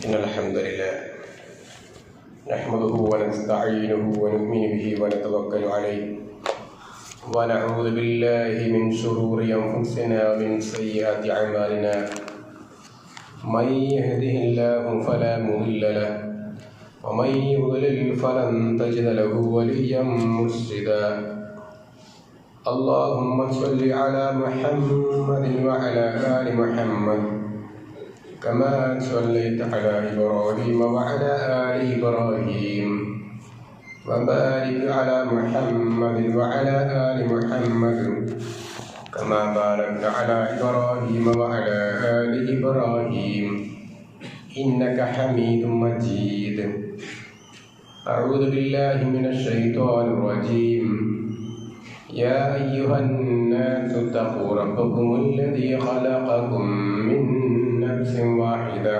إن الحمد لله نحمده ونستعينه ونؤمن به ونتوكل عليه ونعوذ بالله من شرور أنفسنا ومن سيئات أعمالنا من يهده الله فلا مضل له ومن يضلل فلن تجد له وليا مرشدا اللهم صل على محمد وعلى آل محمد كما صليت على إبراهيم وعلى آل إبراهيم وبارك على محمد وعلى آل محمد كما باركت على إبراهيم وعلى آل إبراهيم إنك حميد مجيد. أعوذ بالله من الشيطان الرجيم. يا أيها الناس اتقوا ربكم الذي خلقكم من نفس واحدة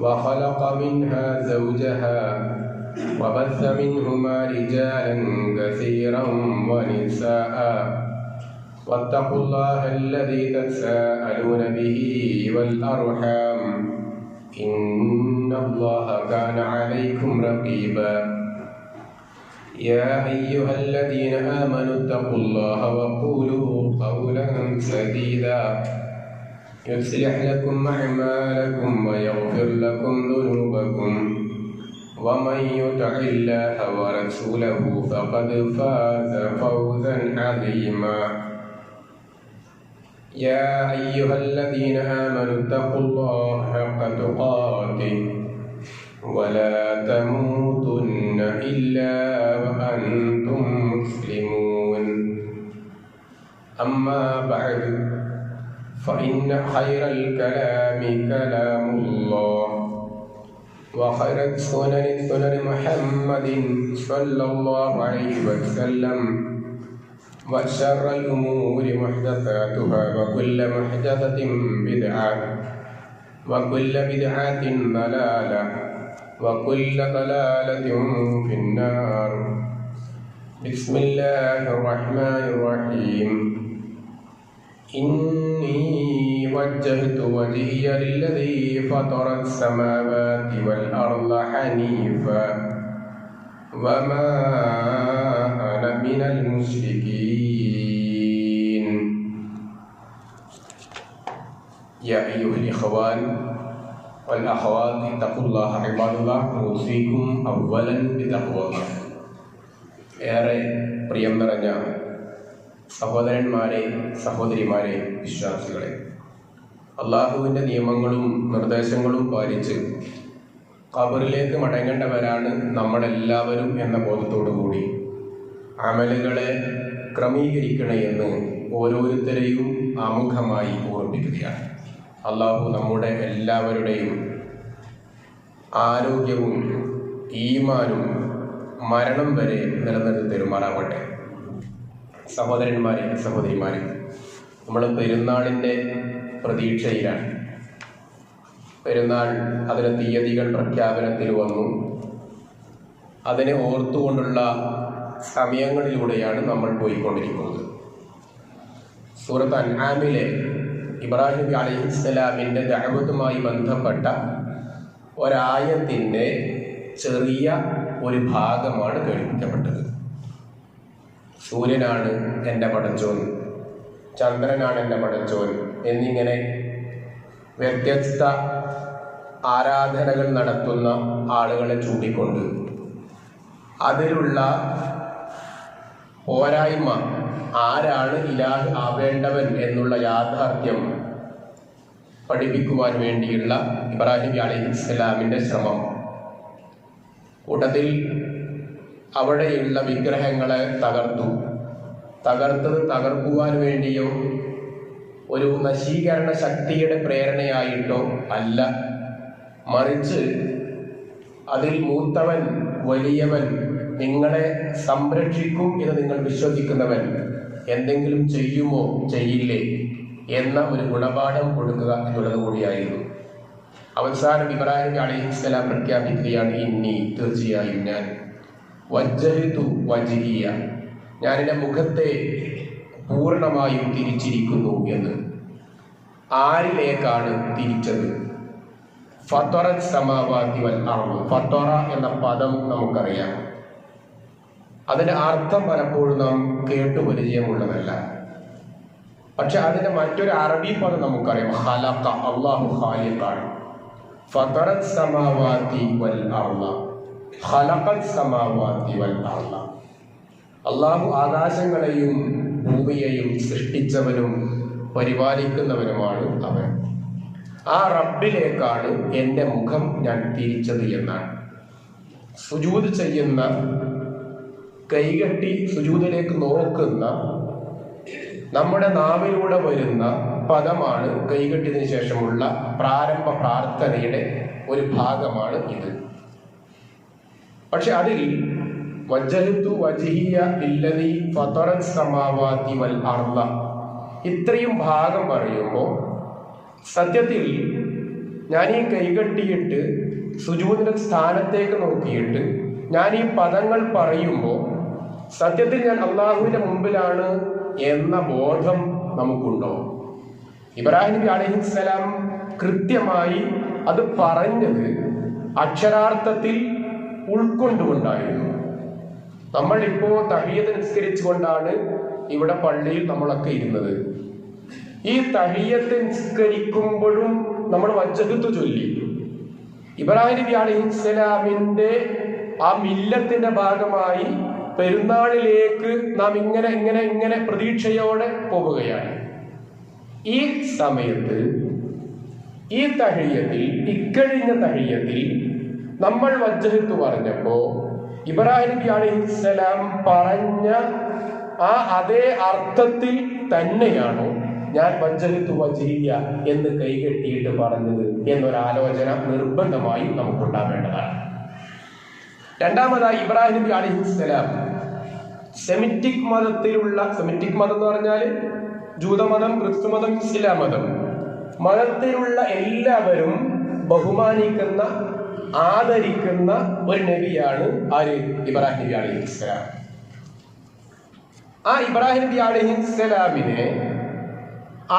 وخلق منها زوجها وبث منهما رجالا كثيرا ونساء واتقوا الله الذي تساءلون به والأرحام إن الله كان عليكم رقيبا. يا أيها الذين آمنوا اتقوا الله وقولوا قولا سديدا يصلح لكم أعمالكم ويغفر لكم ذنوبكم ومن يطع الله ورسوله فقد فاز فوزا عظيما. يا أيها الذين آمنوا اتقوا الله حق تقاته ولا تموتن إلا وأنتم مسلمون. أما بعد فإن خير الكلام كلام الله وخير السنن سنن محمد صلى الله عليه وسلم وشر الأمور محدثاتها وكل محدثة بدعة وكل بدعة ضلالة وكل ضلالة في النار. بسم الله الرحمن الرحيم. إني وجهت وجهي للذي فطر السماوات والأرض حنيفا وما أنا من المشركين. يا أيها الإخوان والأخوات اتقوا الله عباد الله أوصيكم أولا بتقوى الله. ഏറെ പ്രിയം നിറഞ്ഞ സഹോദരന്മാരെ, സഹോദരിമാരെ, വിശ്വാസികളെ, അള്ളാഹുവിൻ്റെ നിയമങ്ങളും നിർദ്ദേശങ്ങളും പാലിച്ച് ഖബറിലേക്ക് മടങ്ങേണ്ടവരാണ് നമ്മളെല്ലാവരും എന്ന ബോധത്തോടുകൂടി അമലുകളെ ക്രമീകരിക്കണേ എന്ന് ഓരോരുത്തരെയും ആമുഖമായി ഓർമ്മിപ്പിക്കുകയാണ്. അള്ളാഹു നമ്മുടെ എല്ലാവരുടെയും ആരോഗ്യവും ഈമാനും മരണം വരെ നിലനിർത്തി തരുമാറാവട്ടെ. സഹോദരന്മാരെ, സഹോദരിമാരെ, നമ്മൾ പെരുന്നാളിൻ്റെ പ്രതീക്ഷയിലാണ്. പെരുന്നാൾ അതിന് തീയതികൾ പ്രഖ്യാപനത്തിൽ വന്നു. അതിനെ ഓർത്തുകൊണ്ടുള്ള സമയങ്ങളിലൂടെയാണ് നമ്മൾ പോയിക്കൊണ്ടിരിക്കുന്നത്. സൂറത്ത് അൻആമിലെ ഇബ്രാഹിം നബി അലൈഹിസ്സലാമിൻ്റെ ദഅവത്തുമായി ബന്ധപ്പെട്ട ഒരായത്തിൻ്റെ ചെറിയ ഒരു ഭാഗമാണ് കേൾപ്പിക്കപ്പെട്ടത്. സൂര്യനാണ് എൻ്റെ പടച്ചോൻ, ചന്ദ്രനാണ് എൻ്റെ പടച്ചോൻ എന്നിങ്ങനെ വ്യത്യസ്ത ആരാധനകൾ നടത്തുന്ന ആളുകളെ ചൂണ്ടിക്കൊണ്ട് അതിലുള്ള പോരായ്മ, ആരാണ് ഇലാഹ് ആവേണ്ടവൻ എന്നുള്ള യാഥാർത്ഥ്യം പഠിപ്പിക്കുവാൻ വേണ്ടിയുള്ള ഇബ്രാഹിം നബി അലൈഹിസ്സലാമിൻ്റെ ശ്രമം. കൂട്ടത്തിൽ അവിടെയുള്ള വിഗ്രഹങ്ങളെ തകർത്തത് തകർക്കുവാൻ വേണ്ടിയോ ഒരു നശീകരണ ശക്തിയുടെ പ്രേരണയായിട്ടോ അല്ല, മറിച്ച് അതിൽ മൂത്തവൻ, വലിയവൻ, നിങ്ങളെ സംരക്ഷിക്കും എന്ന് നിങ്ങൾ വിശ്വസിക്കുന്നവൻ എന്തെങ്കിലും ചെയ്യുമോ ചെയ്യില്ലേ എന്ന ഒരു ഗുണപാഠം കൊടുക്കുക എന്നുള്ളത് കൂടിയായിരുന്നു. അവസാനം ഇബ്രാഹിം നബി അലൈഹിസ്സലാം പ്രഖ്യാപിക്കുകയാണ്, ഇന്നി, തീർച്ചയായും ഞാൻ, വജ്ജഹ്തു വജ്ഹിയ, ഞാൻ എൻ്റെ മുഖത്തെ പൂർണ്ണമായും തിരിച്ചിരിക്കുന്നു എന്ന്. ആരിലേക്കാണ് തിരിച്ചത്? ഫത്വറത് സമാവാതി വൽ അർള്. ഫത്വറ എന്ന പദം നമുക്കറിയാം. അതിന്റെ അർത്ഥം പലപ്പോഴും നാം കേട്ടു പരിചയമുള്ളതല്ല. പക്ഷെ അതിന്റെ മറ്റൊരു അറബി പദം നമുക്കറിയാം. ഖലഖ, അല്ലാഹു ഖാലിഖാണ്. ഫത്വറത് സമാവാതി വൽ അർള, ഖലഖത് സമാവാതി വൽ അർള. അല്ലാഹു ആകാശങ്ങളെയും ഭൂമിയെയും സൃഷ്ടിച്ചവനും പരിപാലിക്കുന്നവനുമാണ് അവൻ. ആ റബ്ബിലേക്കാണ് എൻ്റെ മുഖം ഞാൻ തിരിച്ചത് എന്നാണ്. സുജൂദ് ചെയ്യുന്ന, കൈകെട്ടി സുജൂദിലേക്ക് നോക്കുന്ന, നമ്മുടെ നാവിലൂടെ വരുന്ന പദമാണ് കൈകെട്ടിയതിനു ശേഷമുള്ള പ്രാരംഭ പ്രാർത്ഥനയുടെ ഒരു ഭാഗമാണ് ഇത്. പക്ഷെ അതിൽ വജ്ജഹ്തു വജ്ഹിയ ലില്ലദീ ഫതറസ് സമാവാതി വൽ അർള ഇത്രയും ഭാഗം പറയുമ്പോൾ സത്യത്തിൽ ഞാൻ ഈ കൈകെട്ടിയിട്ട് സുജൂദിന്റെ സ്ഥാനത്തേക്ക് നോക്കിയിട്ട് ഞാൻ ഈ പദങ്ങൾ പറയുമ്പോൾ സത്യത്തിൽ ഞാൻ അള്ളാഹുവിന്റെ മുമ്പിലാണ് എന്ന ബോധം നമുക്കുണ്ടോ? ഇബ്രാഹിം നബി അലൈഹിസ്സലാം കൃത്യമായി അത് പറഞ്ഞത് അക്ഷരാർത്ഥത്തിൽ ഉൾക്കൊണ്ടുകൊണ്ടായിരുന്നു. നമ്മളിപ്പോ തഹിയ്യത്ത് നിസ്കരിച്ചുകൊണ്ടാണ് ഇവിടെ പള്ളിയിൽ നമ്മളൊക്കെ ഇരുന്നത്. ഈ തഹിയ്യത്ത് നിസ്കരിക്കുമ്പോഴും നമ്മൾ വജ്ജഹത്ത് ചൊല്ലി. ഇബ്രാഹിം നബി അലൈഹിസ്സലാമിന്റെ ആ മില്ലത്തിന്റെ ഭാഗമായി പെരുന്നാളിലേക്ക് നാം ഇങ്ങനെ പ്രതീക്ഷയോടെ പോവുകയാണ്. ഈ സമയത്ത് ഈ തഹിയ്യത്തിൽ, ഇക്കഴിഞ്ഞ തഹിയ്യത്തിൽ നമ്മൾ വജ്ജഹത്ത് പറഞ്ഞപ്പോ ഇബ്രാഹിം നബി അലൈഹിസ്സലാം പറഞ്ഞ ആ അതേ അർത്ഥത്തിൽ തന്നെയാണോ ഞാൻ വജ്ജഹത്തു വജ്ഹിയ എന്ന് കൈകെട്ടിയിട്ട് പറഞ്ഞത് എന്നൊരാലോചന നിർബന്ധമായും നമുക്കുണ്ടാവേണ്ടതാണ്. രണ്ടാമതായി ഇബ്രാഹിം നബി അലൈഹിസ്സലാം സെമിറ്റിക് മതത്തിലുള്ള, സെമിറ്റിക് മതം എന്ന് പറഞ്ഞാൽ ജൂതമതം, ക്രിസ്തുമതം, ഇസ്ലാം മതം, മതത്തിലുള്ള എല്ലാവരും ബഹുമാനിക്കുന്ന, ആദരിക്കുന്ന ഒരു നബിയാണ് ആര്? ഇബ്രാഹിം നബി അലൈഹിസ്സലാം. ആ ഇബ്രാഹിം നബി അലൈഹിസ്സലാമിനെ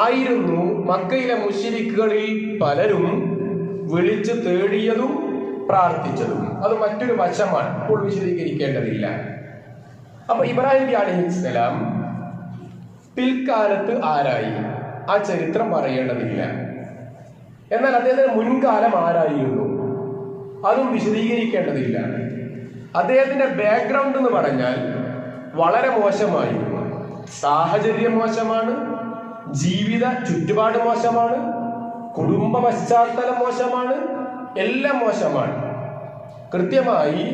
ആയിരുന്നു മക്കയിലെ മുശ്രിക്കുകളിൽ പലരും വിളിച്ച് തേടിയതും പ്രാർത്ഥിച്ചതും. അത് മറ്റൊരു വശമാണ്, ഇപ്പോൾ വിശദീകരിക്കേണ്ടതില്ല. അപ്പൊ ഇബ്രാഹിം നബി അലൈഹിസ്സലാം പിൽക്കാലത്ത് ആരായി? ആ ചരിത്രം പറയേണ്ടതില്ല. എന്നാൽ അദ്ദേഹത്തിന്റെ മുൻകാലം ആരായിരുന്നു? അതും വിശദീകരിക്കേണ്ടതില്ല. അദ്ദേഹത്തിന്റെ ബാക്ക്ഗ്രൗണ്ട് എന്ന് പറഞ്ഞാൽ വളരെ മോശമായിരുന്നു. സാഹചര്യം മോശമാണ്, ജീവിത ചുറ്റുപാട് മോശമാണ്, കുടുംബ പശ്ചാത്തലം മോശമാണ്, എല്ലാം മോശമാണ്. കൃത്യമായി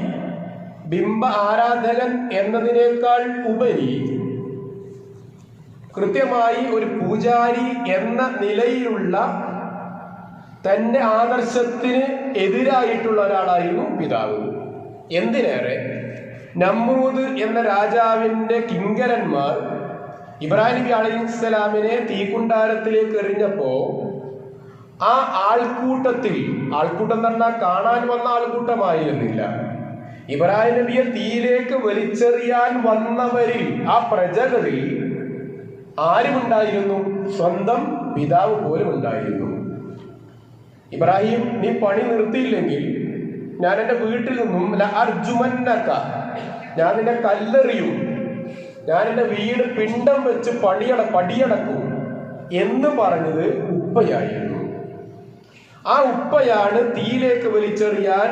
ബിംബ ആരാധകൻ എന്നതിനേക്കാൾ ഉപരി കൃത്യമായി ഒരു പൂജാരി എന്ന നിലയിലുള്ള തന്റെ ആദർശത്തിന് എതിരായിട്ടുള്ള ഒരാളായിരുന്നു പിതാവ്. എന്തിനേറെ, നമ്രൂദ് എന്ന രാജാവിന്റെ കിങ്കരന്മാർ ഇബ്രാഹിം നബി അലൈഹിസ്സലാമിനെ തീക്കുണ്ടാരത്തിലേക്ക് എറിഞ്ഞപ്പോ ആ ആൾക്കൂട്ടത്തിൽ, ആൾക്കൂട്ടം എന്ന് പറഞ്ഞാൽ കാണാൻ വന്ന ആൾക്കൂട്ടമായിരുന്നില്ല, ഇബ്രാഹിം നബിയെ തീയിലേക്ക് വലിച്ചെറിയാൻ വന്നവരിൽ, ആ പ്രജകളിൽ ആരുമുണ്ടായിരുന്നു? സ്വന്തം പിതാവ് പോലും ഉണ്ടായിരുന്നു. ഇബ്രാഹിം, നീ പണി നിർത്തിയില്ലെങ്കിൽ ഞാൻ എൻ്റെ വീട്ടിൽ നിന്നും ഞാൻ നിന്നെ കല്ലെറിയും, ഞാൻ എൻ്റെ വീട് പിണ്ടം വെച്ച് പടിയടക്കും എന്ന് പറഞ്ഞത് ഉപ്പയായിരുന്നു. ആ ഉപ്പയാണ് തീയിലേക്ക് വലിച്ചെറിയാൻ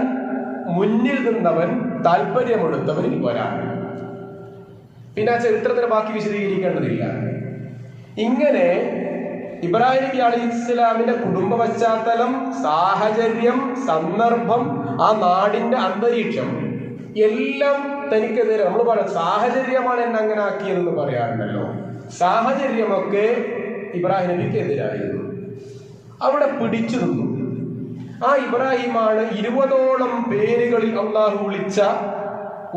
മുന്നിൽ നിന്നവൻ, താല്പര്യമെടുത്തവനിൽ ഒരാൾ. പിന്നെ ആ ചരിത്രത്തിന് ബാക്കി വിശദീകരിക്കേണ്ടതില്ല. ഇങ്ങനെ ഇബ്രാഹിം നബി അലൈഹിസ്സലാമിന്റെ കുടുംബ പശ്ചാത്തലം, സാഹചര്യം, സന്ദർഭം, ആ നാടിന്റെ അന്തരീക്ഷം എല്ലാം തനിക്കെതിരെ. നമ്മൾ പറയാം സാഹചര്യമാണ് എന്നെ അങ്ങനെ ആക്കിയതെന്ന് പറയാറുണ്ടല്ലോ. സാഹചര്യമൊക്കെ ഇബ്രാഹിം നബിക്ക് എതിരായിരുന്നു. അവിടെ പിടിച്ചു നിന്നു. ആ ഇബ്രാഹിമാണ് 20ഓളം പേരുകളിൽ അള്ളാഹു വിളിച്ച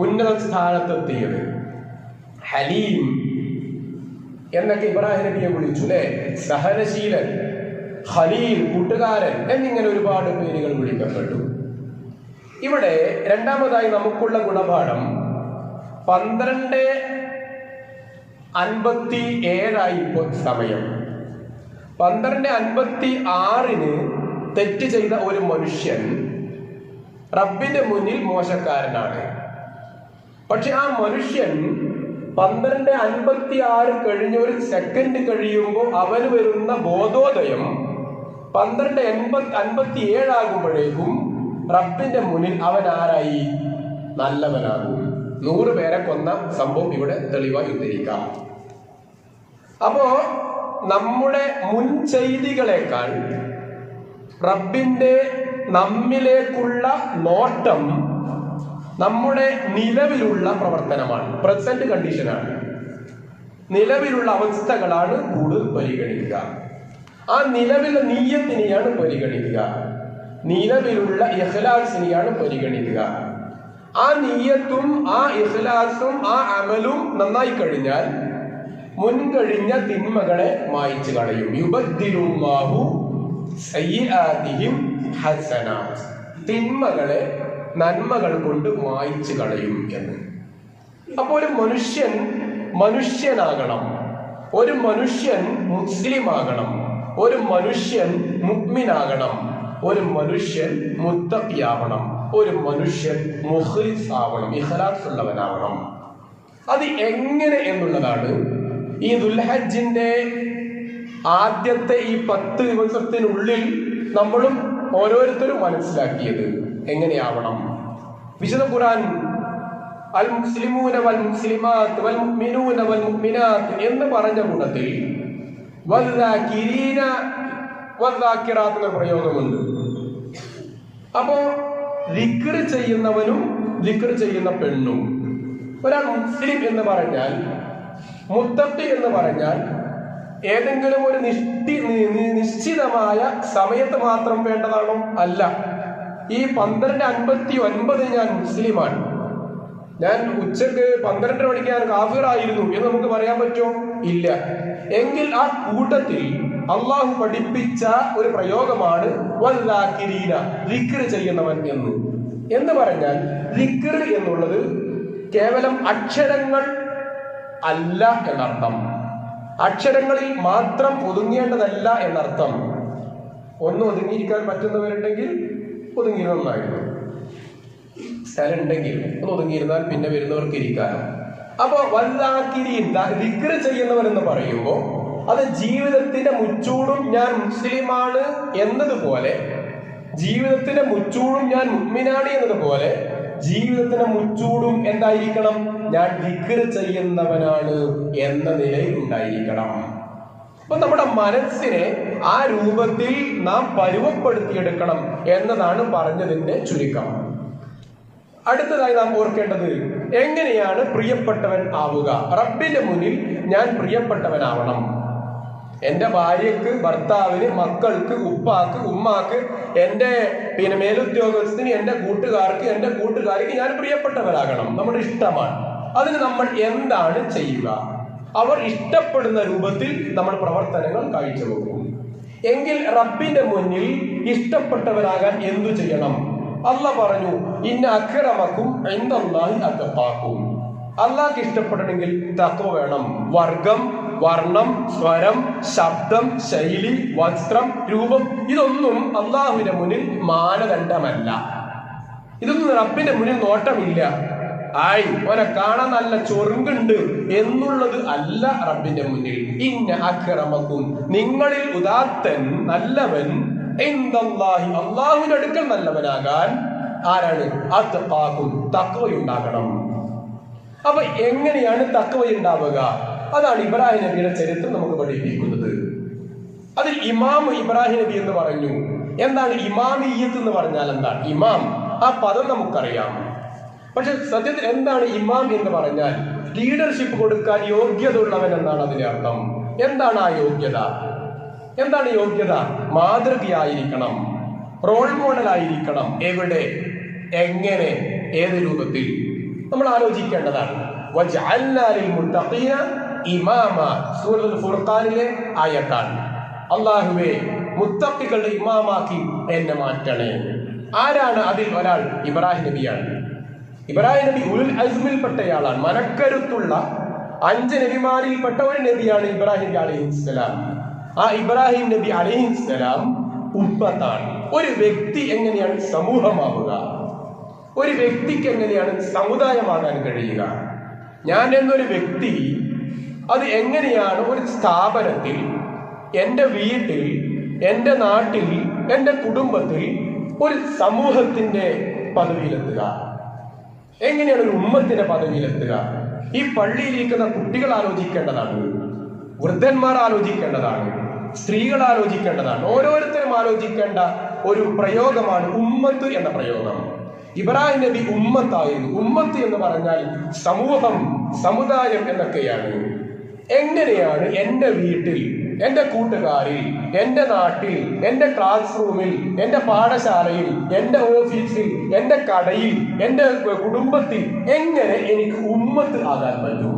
ഉന്നത സ്ഥാനത്തെത്തിയത്. ഹലീം എന്നൊക്കെ ഇബ്രാഹിം നബിയെ വിളിച്ചു, അല്ലെ? സഹനശീലൻ, ഖലീൽ, കൂട്ടുകാരൻ എന്നിങ്ങനെ ഒരുപാട് പേരുകൾ വിളിക്കപ്പെട്ടു. ഇവിടെ രണ്ടാമതായി നമുക്കുള്ള ഗുണപാഠം 12:57 ഇപ്പോൾ സമയം. 12:56 തെറ്റ് ചെയ്ത ഒരു മനുഷ്യൻ റബ്ബിന്റെ മുന്നിൽ മോശക്കാരനാണ്. പക്ഷെ ആ മനുഷ്യൻ 12:56 കഴിഞ്ഞ ഒരു സെക്കൻഡ് കഴിയുമ്പോൾ അവന് വരുന്ന ബോധോദയം 12:57 ആകുമ്പോഴേക്കും റബ്ബിന്റെ മുന്നിൽ അവൻ ആരായി? നല്ലവനാകും. 100 പേരെ കൊന്ന സംഭവം ഇവിടെ തെളിവായി ഉദ്ധരിക്കാം. അപ്പോ നമ്മുടെ മുൻ ചെയ്തികളെക്കാൾ റബ്ബിന്റെ നമ്മിലേക്കുള്ള നോട്ടം നമ്മുടെ നിലവിലുള്ള പ്രവർത്തനമാണ്, പ്രസന്റ് കണ്ടീഷനാണ്, നിലവിലുള്ള അവസ്ഥകളാണ് കൂടുതൽ പരിഗണിക്കുക. ആ നിലവിലെ നിയ്യത്തിനെയാണ് പരിഗണിക്കുക, നിലവിലുള്ള ഇഖ്ലാസിനെയാണ് പരിഗണിക്കുക. ആ നിയ്യത്തും ആ ഇഖ്ലാസും ആ അമലും നന്നായി കഴിഞ്ഞാൽ മുൻകഴിഞ്ഞ തിന്മകളെ മായ്ച്ചു കളയും. യുബദ്ദിലുല്ലാഹു സയ്യിആതിഹിം ഹസനാത്ത്, തിന്മകളെ നന്മകൾ കൊണ്ട് മായ്ച്ചു കളയും എന്ന്. അപ്പോൾ ഒരു മനുഷ്യൻ മനുഷ്യനാകണം, ഒരു മനുഷ്യൻ മുസ്ലിം ആകണം, ഒരു മനുഷ്യൻ മുഅ്മിനാകണം, ഒരു മനുഷ്യൻ മുത്തഖിയാവണം, ഒരു മനുഷ്യൻ മുഖ്ലിസ് ആവണം, ഇഖ്ലാസ് ഉള്ളവനാവണം. അത് എങ്ങനെ എന്നുള്ളതാണ് ഈ ദുൽഹജ്ജിന്റെ ആദ്യത്തെ ഈ 10 ദിവസത്തിനുള്ളിൽ നമ്മളും ഓരോരുത്തരും മനസ്സിലാക്കിയത്. എങ്ങനെയാവണം? വിശുദ്ധ ഖുർആൻ അൽ മുസ്ലിമൂന വൽ മുസ്ലിമാത്ത് വൽ മുഅ്മിനൂന വൽ മുഅ്മിനാത്ത് എന്ന് പറഞ്ഞ കൂട്ടത്തിൽ വദ്ദാകിരീന വദ്ദാകിറാത്ത് എന്ന പ്രയോഗമുണ്ട്. അപ്പോ ദിക്ർ ചെയ്യുന്നവനും ദിക്ർ ചെയ്യുന്ന പെണ്ണും. ഒരാൾ മുസ്ലിം എന്ന് പറഞ്ഞാൽ, മുത്തഖി എന്ന് പറഞ്ഞാൽ ഏതെങ്കിലും ഒരു നിശ്ചിതമായ സമയത്ത് മാത്രം വേണ്ടതാണോ? അല്ല. ഈ 12:59 ഞാൻ മുസ്ലിമാണ്, ഞാൻ ഉച്ചക്ക് 12 മണിക്ക് ഞാൻ കാഫിറായിരുന്നു എന്ന് നമുക്ക് പറയാൻ പറ്റുമോ? ഇല്ല. എങ്കിൽ ആ കൂട്ടത്തിൽ അള്ളാഹു പഠിപ്പിച്ച ഒരു പ്രയോഗമാണ് വദ്ദാകിരീന, ദിക്ർ ചെയ്യുന്നവൻ എന്ന് പറഞ്ഞാൽ ദിക്ർ എന്നുള്ളത് കേവലം അക്ഷരങ്ങൾ അല്ല എന്നർത്ഥം, അക്ഷരങ്ങളിൽ മാത്രം ഒതുങ്ങേണ്ടതല്ല എന്നർത്ഥം. ഒന്ന് ഒതുങ്ങിയിരിക്കാൻ പറ്റുന്നവരുണ്ടെങ്കിൽ ഒതുങ്ങിയിരുന്നായിരുന്നു, സ്ഥലം ഉണ്ടെങ്കിൽ ഒന്ന് ഒതുങ്ങിയിരുന്നാൽ പിന്നെ വരുന്നവർക്ക് ഇരിക്കാനോ. അപ്പൊ വദ്ദാകിരീൻ, ദിക്ർ ചെയ്യുന്നവർ എന്ന് പറയുമ്പോൾ അത് ജീവിതത്തിന്റെ മുച്ചൂടും ഞാൻ മുസ്ലിമാണ് എന്നതുപോലെ, ജീവിതത്തിന്റെ മുച്ചൂടും ഞാൻ മുഅ്മിനാണ് എന്നതുപോലെ ജീവിതത്തിന്റെ മുച്ചൂടും എന്തായിരിക്കണം? ഞാൻ ദിക്ർ ചെയ്യുന്നവനാണ് എന്ന നിലയിൽ ഉണ്ടായിരിക്കണം. അപ്പൊ നമ്മുടെ മനസ്സിനെ ആ രൂപത്തിൽ നാം പരുവപ്പെടുത്തിയെടുക്കണം എന്നതാണ് പറഞ്ഞതിന്റെ ചുരുക്കം. അടുത്തതായി നാം ഓർക്കേണ്ടത്, എങ്ങനെയാണ് പ്രിയപ്പെട്ടവൻ ആവുക? റബ്ബിന്റെ മുന്നിൽ ഞാൻ പ്രിയപ്പെട്ടവനാവണം. എന്റെ ഭാര്യക്ക്, ഭർത്താവിന്, മക്കൾക്ക്, ഉപ്പാക്ക്, ഉമ്മാക്ക്, എന്റെ മേലുദ്യോഗസ്ഥന്, എന്റെ കൂട്ടുകാർക്ക്, എന്റെ കൂട്ടുകാർക്ക് ഞാൻ പ്രിയപ്പെട്ടവരാകണം. നമ്മുടെ ഇഷ്ടമാണ്. അതിന് നമ്മൾ എന്താണ് ചെയ്യുക? അവർ ഇഷ്ടപ്പെടുന്ന രൂപത്തിൽ നമ്മൾ പ്രവർത്തനങ്ങൾ കാഴ്ചവെക്കും. എങ്കിൽ റബ്ബിന്റെ മുന്നിൽ ഇഷ്ടപ്പെട്ടവരാകാൻ എന്തു ചെയ്യണം? അല്ലാഹ് പറഞ്ഞു, ഇന്ന അക്രമക്കും ഇൻദല്ലാഹി അത്ഖാക്കും. അള്ളാഹ്ക്ക് ഇഷ്ടപ്പെടണമെങ്കിൽ തഖ്വ വേണം. വർഗം, വർണ്ണം, സ്വരം, ശബ്ദം, ശൈലി, വസ്ത്രം, രൂപം, ഇതൊന്നും അള്ളാഹുവിന്റെ മുന്നിൽ മാനദണ്ഡമല്ല. ഇതൊന്നും റബ്ബിന്റെ മുന്നിൽ നോട്ടമില്ല. ആയി ഓനെ കാണാൻ നല്ല ചൊറുങ്കുണ്ട് എന്നുള്ളത് അല്ല റബ്ബിന്റെ മുന്നിൽ. ഇന്ന അക്രമക്കും, നിങ്ങളിൽ ഉദാത്തൻ, നല്ലവൻ, ഇൻദല്ലാഹി, അള്ളാഹുവിന്റെ അടുക്കൽ നല്ലവനാകാൻ ആരാണ്? അത്ഖാക്കും, തഖ്വയുണ്ടാകണം. അപ്പൊ എങ്ങനെയാണ് തഖ്വയുണ്ടാവുക? അതാണ് ഇബ്രാഹിം നബിയുടെ ചരിത്രം നമുക്ക് പഠിപ്പിക്കുന്നത്. അതിൽ ഇമാം ഇബ്രാഹിം നബി എന്ന് പറഞ്ഞു. എന്താണ് ഇമാമിയ്യത്ത് എന്ന് പറഞ്ഞാൽ? എന്താണ് ഇമാം? ആ പദം നമുക്കറിയാം. പക്ഷെ സത്യത്തിൽ എന്താണ് ഇമാം എന്ന് പറഞ്ഞാൽ? ലീഡർഷിപ്പ് കൊടുക്കാൻ യോഗ്യത ഉള്ളവൻ എന്നാണ് അതിന്റെ അർത്ഥം. എന്താണ് ആ യോഗ്യത? എന്താണ് യോഗ്യത? മാതൃകയായിരിക്കണം, റോൾ മോഡൽ ആയിരിക്കണം. എവിടെ, എങ്ങനെ, ഏത് രൂപത്തിൽ നമ്മൾ ആലോചിക്കേണ്ടതാണ്. വജഅൽനാ ലിൽമുത്തഖീന ഇമാമ, സൂറത്തുൽ ഫുർഖാനിലെ ആയത്താണ്. അല്ലാഹുവേ, മുത്തഖികളുടെ ഇമാമാക്കി എന്നെ മാറ്റണേ. ആരാണ് അതിൽ ഒരാൾ? ഇബ്രാഹിം നബിയാണ്. ഇബ്രാഹിം നബി ഉലുൽ അസ്മിൽപ്പെട്ടയാളാണ്. മനക്കരുത്തുള്ള 5 നബിമാരിൽപ്പെട്ട ഒരു നബിയാണ് ഇബ്രാഹിം നബി അലൈഹിസ്സലാം. ആ ഇബ്രാഹിം നബി അലൈഹിസ്സലാം ഉമ്മത്താണ്. ഒരു വ്യക്തി എങ്ങനെയാണ് സമൂഹമാവുക, ഒരു വ്യക്തിക്ക് എങ്ങനെയാണ് സമുദായമാകാൻ കഴിയുക, ഞാൻ എന്നൊരു വ്യക്തി അത് എങ്ങനെയാണ് ഒരു സ്ഥാപനത്തിൽ, എൻ്റെ വീട്ടിൽ, എൻ്റെ നാട്ടിൽ, എൻ്റെ കുടുംബത്തിൽ ഒരു സമൂഹത്തിന്റെ പദവിയിലെത്തുക, എങ്ങനെയാണ് ഒരു ഉമ്മത്തിന്റെ പദവിയിലെത്തുക. ഈ പള്ളിയിലിരിക്കുന്ന കുട്ടികൾ ആലോചിക്കേണ്ടതാണ്, വൃദ്ധന്മാർ ആലോചിക്കേണ്ടതാണ്, സ്ത്രീകൾ ആലോചിക്കേണ്ടതാണ്, ഓരോരുത്തരും ആലോചിക്കേണ്ട ഒരു പ്രയോഗമാണ് ഉമ്മത്ത് എന്ന പ്രയോഗം. ഇബ്രാഹിം നബി ഉമ്മത്തായിരുന്നു. ഉമ്മത്ത് എന്ന് പറഞ്ഞാൽ സമൂഹം, സമുദായം എന്നൊക്കെയാണ്. എങ്ങനെയാണ് എൻ്റെ വീട്ടിൽ, എൻ്റെ കൂട്ടുകാരിൽ, എൻ്റെ നാട്ടിൽ, എൻ്റെ ക്ലാസ് റൂമിൽ, എൻ്റെ പാഠശാലയിൽ, എൻ്റെ ഓഫീസിൽ, എൻ്റെ കടയിൽ, എൻ്റെ കുടുംബത്തിൽ എങ്ങനെ എനിക്ക് ഉമ്മത്ത് ആകാൻ പറ്റും?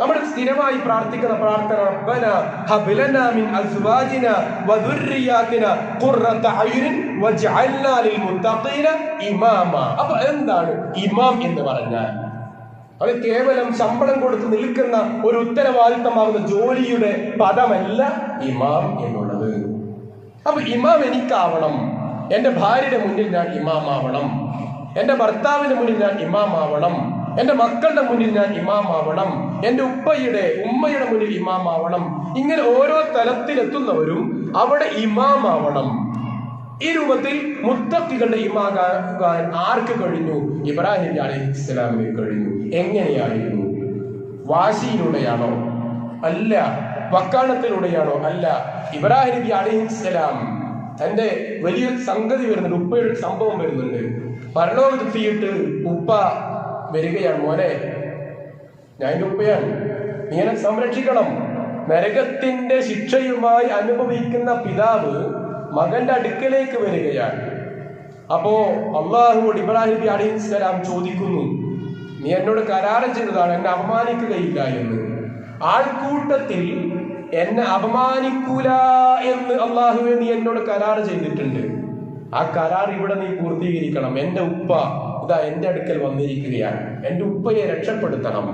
നമ്മൾ സ്ഥിരമായി പ്രാർത്ഥിക്കുന്ന പ്രാർത്ഥന റബ്ബന ഹബ് ലനാ മിൻ അസ്വാജിനാ വദുർരിയാതിനാ ഖുർറത അയുനിൻ വജ്അൽനാ ലിൽ മുത്തഖീന ഇമാമ. അപ്പോൾ എന്താണ് ഇമാം എന്ന് പറഞ്ഞാൽ? അത് കേവലം ശമ്പളം കൊടുത്ത് നിൽക്കുന്ന ഒരു ഉത്തരവാദിത്തമാകുന്ന ജോലിയുടെ പദമല്ല ഇമാം എന്നുള്ളത്. അപ്പൊ ഇമാം എനിക്കാവണം. എൻ്റെ ഭാര്യയുടെ മുന്നിൽ ഞാൻ ഇമാമാവണം, എൻ്റെ ഭർത്താവിന്റെ മുന്നിൽ ഞാൻ ഇമാമാവണം, എൻ്റെ മക്കളുടെ മുന്നിൽ ഞാൻ ഇമാമാവണം, എൻ്റെ ഉമ്മയുടെ മുന്നിൽ ഇമാമാവണം. ഇങ്ങനെ ഓരോ തലത്തിലെത്തുന്നവരും അവിടെ ഇമാമാവണം. ഈ രൂപത്തിൽ മുത്തഖികളുടെ ഇമാമാകാൻ ആർക്ക് കഴിഞ്ഞു? ഇബ്രാഹിം നബി അലൈഹിസ്സലാമിന് കഴിഞ്ഞു. എങ്ങനെയായിരുന്നു? വാശിയിലൂടെയാണോ? അല്ല. വക്കാണത്തിലൂടെയാണോ? അല്ല. ഇബ്രാഹിം നബി അലൈഹിസ്സലാം തന്റെ വലിയൊരു സംഗതി വരുന്നുണ്ട്, ഉപ്പയുടെ സംഭവം വരുന്നുണ്ട്. പരലോകത്തെത്തിയിട്ട് ഉപ്പ വരികയാണ്, മോനെ ഞാൻ എൻ്റെ ഉപ്പയാണ്, നീ എന്നെ സംരക്ഷിക്കണം. നരകത്തിന്റെ ശിക്ഷയുമായി അനുഭവിക്കുന്ന പിതാവ് മകന്റെ അടുക്കലേക്ക് വരികയാണ്. അപ്പോ അള്ളാഹുവോട് ഇബ്രാഹിം നബി അലൈഹിസ്സലാം ചോദിക്കുന്നു, നീ എന്നോട് കരാറ് ചെയ്തതാണ് എന്നെ അപമാനിക്കുകയില്ല എന്ന്. ആൾക്കൂട്ടത്തിൽ എന്നെ അപമാനിക്കൂല എന്ന് അള്ളാഹുവെ നീ എന്നോട് കരാറ് ചെയ്തിട്ടുണ്ട്. ആ കരാർ ഇവിടെ നീ പൂർത്തീകരിക്കണം. എൻ്റെ ഉപ്പ ഇതാ എൻ്റെ അടുക്കൽ വന്നിരിക്കുകയാണ്, എൻ്റെ ഉപ്പയെ രക്ഷപ്പെടുത്തണം.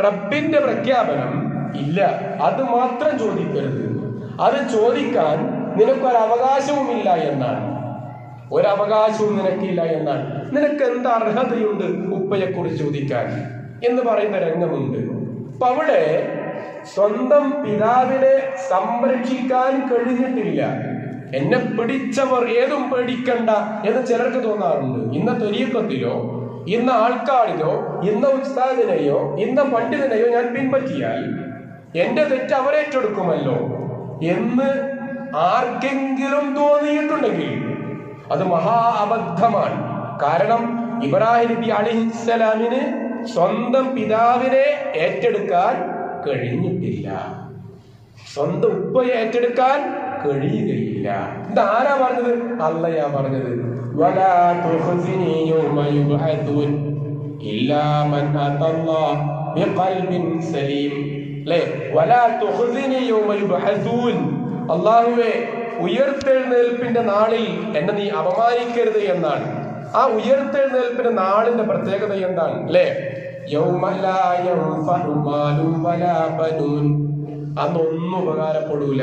റബ്ബിന്റെ പ്രഖ്യാപനം ഇല്ല, അത് മാത്രം ചോദിക്കരുത്. അത് ചോദിക്കാൻ നിനക്കൊരവകാശവുമില്ല എന്നാണ്. ഒരവകാശവും നിനക്കില്ല എന്നാണ്. നിനക്ക് എന്ത് അർഹതയുണ്ട് ഉപ്പയെ കുറിച്ച് ചോദിക്കാൻ എന്ന് പറയുന്ന രംഗമുണ്ട്. അപ്പൊ അവിടെ സ്വന്തം പിതാവിനെ സംരക്ഷിക്കാൻ കഴിഞ്ഞിട്ടില്ല. എന്നെ പിടിച്ചവർ ഏതും പേടിക്കണ്ട എന്ന് ചിലർക്ക് തോന്നാറുണ്ട്. ഇന്ന ത്വരീഖത്തിലോ ഇന്ന ആൾക്കാരിലോ ഇന്ന ഉസ്താദിനെയോ ഇന്ന പണ്ഡിതനെയോ ഞാൻ പിൻപറ്റിയാൽ എന്റെ തെറ്റ് അവരേറ്റെടുക്കുമല്ലോ എന്ന് ആർക്കെങ്കിലും തോന്നിയിട്ടുണ്ടെങ്കിൽ അത് മഹാ അബദ്ധമാണ്. കാരണം ഇബ്രാഹിം നബി അലൈഹിസ്സലാമിന് സ്വന്തം പിതാവിനെ ഏറ്റെടുക്കാൻ കഴിഞ്ഞിട്ടില്ല, സ്വന്തം ഉപ്പയെ ഏറ്റെടുക്കാൻ കഴിയുകയില്ല. ഇതാരാ പറഞ്ഞത്? അള്ളയാ പറഞ്ഞത്. വലാ തുഖ്സിനി യൗമ യുബ്അഥൂൻ ഇല്ലാ മൻ അതല്ലാഹ ബിഖൽബിൻ സലീം. ല്ലേ? വലാ തുഖ്സിനി യൗമ യുബ്അഥൂൻ. അല്ലാഹുവേ, ഉയർത്തെഴുന്നേൽപ്പിന്റെ നാളിൽ എന്നെ നീ അപമാനിക്കരുത് എന്നാണ്. ആ ഉയർത്തെഴുന്നേൽപ്പിന്റെ നാളിന്റെ പ്രത്യേകത എന്താണ്? അല്ലേ? യൗമ ലാ യൻഫഉ മാലുൻ വലാ ബനൂൻ. അന്നൊന്നും ഉപകാരപ്പെടൂല.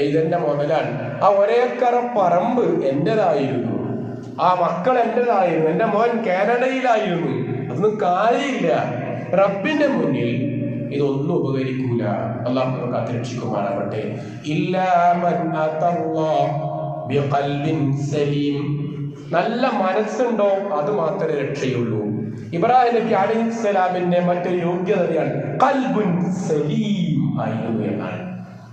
ഇതെന്റെ മുതലാണ്. ആ ഒരേക്കറ പറമ്പ് എന്റേതായിരുന്നു, ആ മക്കൾ എന്റേതായിരുന്നു, എന്റെ മോൻ കാനഡയിലായിരുന്നു. അതൊന്നും കാര്യമില്ല. റബ്ബിന്റെ മുന്നിൽ ഇതൊന്നും ഉപകരിക്കൂല. അല്ലാഹു നമുക്ക് കാത്തുരക്ഷിക്കുമാറാവട്ടെ. ഇല്ലാ മൻ അതല്ലാഹ ബിഖൽബിൻ സലീം. നല്ല മനസ്സുണ്ടോ അത് മാത്രമേ രക്ഷയുള്ളൂ. ഇബ്രാഹിം നബി അലൈഹിസ്സലാമിന്റെ മറ്റൊരു യോഗ്യതയാണ് ഖൽബുൻ സലീം ആയിരുന്നു എന്നാണ്.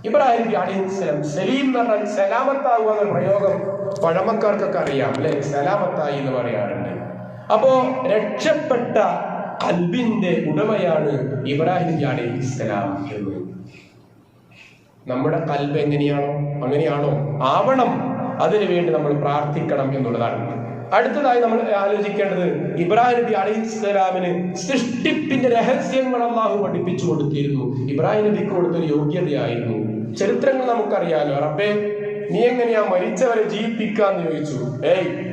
ഇബ്രാഹിം നബി അലൈഹിസ്സലാം സലീം എന്ന് പറഞ്ഞാൽ സലാമത്താവുക എന്ന പ്രയോഗം പഴമക്കാർക്കൊക്കെ അറിയാം, അല്ലെ? സലാമത്തായി എന്ന് പറയാറുണ്ട്. അപ്പോ രക്ഷപ്പെട്ട ഖൽബിന്റെ ഉടമയാണ് ഇബ്രാഹിം നബി അലൈഹിസ്സലാം എന്ന്. നമ്മുടെ ഖൽബ് എങ്ങനെയാണോ അങ്ങനെയാണോ ആവണം. അതിനുവേണ്ടി നമ്മൾ പ്രാർത്ഥിക്കണം എന്നുള്ളതാണ്. അടുത്തതായി നമ്മൾ ആലോചിക്കേണ്ടത്, ഇബ്രാഹിം നബി അലൈഹിസ്സലാമിന് സൃഷ്ടിപ്പിന്റെ രഹസ്യങ്ങൾ അല്ലാഹു പഠിപ്പിച്ചു കൊടുത്തിരുന്നു. ഇബ്രാഹിം നബിക്ക് കൊടുത്തൊരു യോഗ്യതയായിരുന്നു. ചരിത്രങ്ങൾ നമുക്കറിയാലോ. റബ്ബേ, നീ എങ്ങനെയാ മരിച്ചവരെ ജീവിപ്പിക്കാന്ന് ചോദിച്ചു.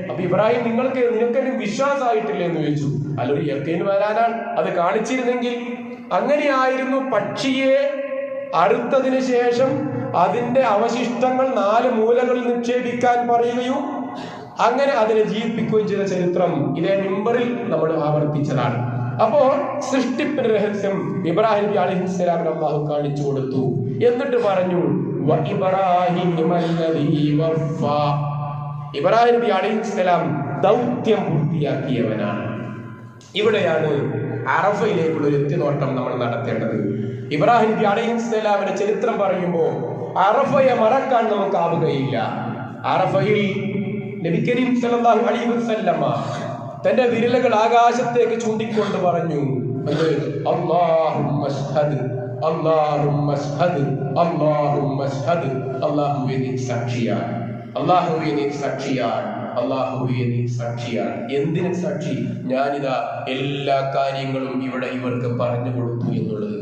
അപ്പൊ ഇബ്രാഹിം നിനക്കെന്നെ വിശ്വാസമായിട്ടില്ല എന്ന് ചോദിച്ചു. അല്ലൊരു യഖീൻ വരാനാണ് അത് കാണിച്ചിരുന്നെങ്കിൽ. അങ്ങനെയായിരുന്നു പക്ഷിയെ അറുത്തതിന് ശേഷം അതിന്റെ അവശിഷ്ടങ്ങൾ 4 മൂലകളിൽ നിക്ഷേപിക്കാൻ പറയുകയും അങ്ങനെ അതിനെ ജീവിപ്പിക്കുകയും ചെയ്ത ചരിത്രം ഇതേ മിമ്പറിൽ നമ്മൾ ആവർത്തിച്ചതാണ്. അപ്പോ സൃഷ്ടിപ്പിന്റെ രഹസ്യം ഇബ്രാഹിം നബി അലൈഹിസ്സലാമിന് അല്ലാഹു കാണിച്ചു കൊടുത്തു. എന്നിട്ട് പറഞ്ഞു ഇബ്രാഹിം നബി അലൈഹിസ്സലാം ദൗത്യം പൂർത്തിയാക്കിയവനാണ്. ഇവിടെയാണ് അറഫയിലേക്കുള്ള ഒരു എത്തിനോട്ടം നമ്മൾ നടത്തേണ്ടത്. ഇബ്രാഹിം നബി അലൈഹിസ്സലാമിന്റെ ചരിത്രം പറയുമ്പോൾ അറഫയെ മറക്കാൻ നമുക്കാവുകയില്ല. അറഫയിൽ നബി കരീം സല്ലല്ലാഹു അലൈഹി വസല്ലമ തന്റെ വിരലുകൾ ആകാശത്തേക്ക് ചൂണ്ടിക്കൊണ്ട് പറഞ്ഞു, അല്ലാഹുമ്മശ്ഹദ് അല്ലാഹുമ്മ അശ്ഹദ് അല്ലാഹുമ്മ അശ്ഹദ്, അല്ലാഹുവേ നീ സാക്ഷിയാണ്, അല്ലാഹുവേ നീ സാക്ഷിയാണ്, അല്ലാഹുവേ നീ സാക്ഷിയാണ്. എന്തിന് സാക്ഷി? ഞാനിതാ എല്ലാ കാര്യങ്ങളും ഇവിടെ ഇവർക്ക് പറഞ്ഞു കൊടുത്തു എന്നുള്ളത്.